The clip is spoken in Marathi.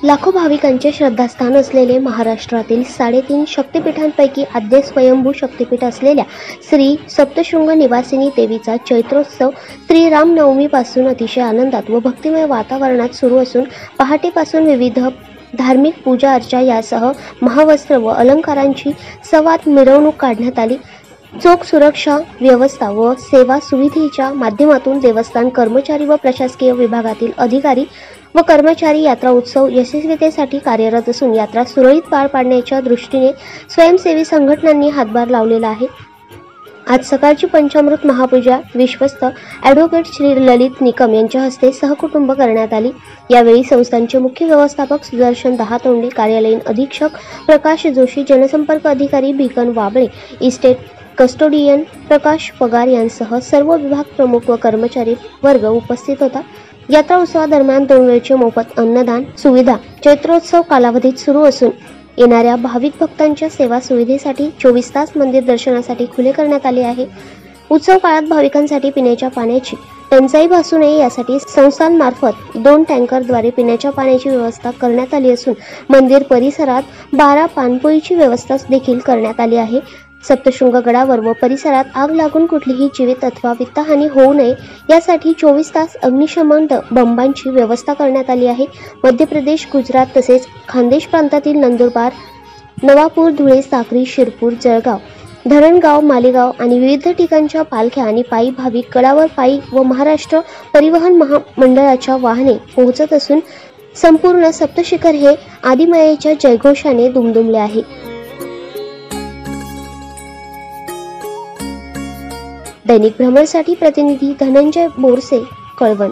लाखो भाविकांचे श्रद्धास्थान असलेले महाराष्ट्रातील 3.5 शक्तिपीठांपैकी आद्य स्वयंभू शक्तिपीठ असलेल्या श्री सप्तशृंग निवासिनी देवीचा चैत्रोत्सव श्रीरामनवमीपासून अतिशय आनंदात व भक्तिमय वातावरणात सुरू असून पहाटेपासून विविध धार्मिक पूजा अर्चा यासह महावस्त्र व अलंकारांची सवात मिरवणूक काढण्यात आली। चोख सुरक्षा व्यवस्था व सेवा सुविधेच्या माध्यमातून देवस्थान कर्मचारी व प्रशासकीय विभागातील अधिकारी व कर्मचारी यात्रा उत्सव यशस्वीतेसाठी कार्यरत असून यात्रा सुरळीत पार पाडण्याच्या दृष्टीने स्वयंसेवी संघटनांनी हातभार लावलेला आहे। आज सकाळची पंचामृत महापूजा विश्वस्त ॲडव्होकेट श्री ललित निकम यांच्या हस्ते सहकुटुंब करण्यात आली। यावेळी संस्थांचे मुख्य व्यवस्थापक सुदर्शन दहातोंडे, कार्यालयीन अधीक्षक प्रकाश जोशी, जनसंपर्क अधिकारी भिकन वाबळे, इस्टेट कस्टोडियन प्रकाश पगार यांसह सर्व विभाग प्रमुख व कर्मचारी वर्ग उपस्थित होता। यात्रा उत्सवादरम्यान 2 वेळचे मोफत अन्नदान सुविधा चैत्रोत्सव कालावधीत सुरू असून येणाऱ्या भाविक भक्तांच्या सेवा सुविधेसाठी 24 तास मंदिर दर्शनासाठी खुले करण्यात आले आहे। उत्सव काळात भाविकांसाठी पिण्याच्या पाण्याची टंचाई भासू नये यासाठी संस्थांमार्फत 2 टँकरद्वारे पिण्याच्या पाण्याची व्यवस्था करण्यात आली असून मंदिर परिसरात 12 पाणपोईची व्यवस्था देखील करण्यात आली आहे। सप्तशृंग गडावर व परिसरात आग लागून कुठलीही जीवित अथवा वित्तहानी होऊ नये यासाठी 24 तास अग्निशमन बंबांची व्यवस्था करण्यात आली आहे। मध्य प्रदेश, गुजरात तसेच खानदेश प्रांतातील नंदुरबार, नवापूर, धुळे, साक्री, शिरपूर, जळगाव, धरणगाव, मालेगाव आणि विविध ठिकाणच्या पालख्या आणि पायी भाविक गडावर पायी व महाराष्ट्र परिवहन महामंडळाच्या वाहने पोहोचत असून संपूर्ण सप्तशिखर हे आदिमायेच्या जयघोषाने दुमदुमले आहे। दैनिक भ्रमरसाठी प्रतिनिधी धनंजय बोरसे, कळवण।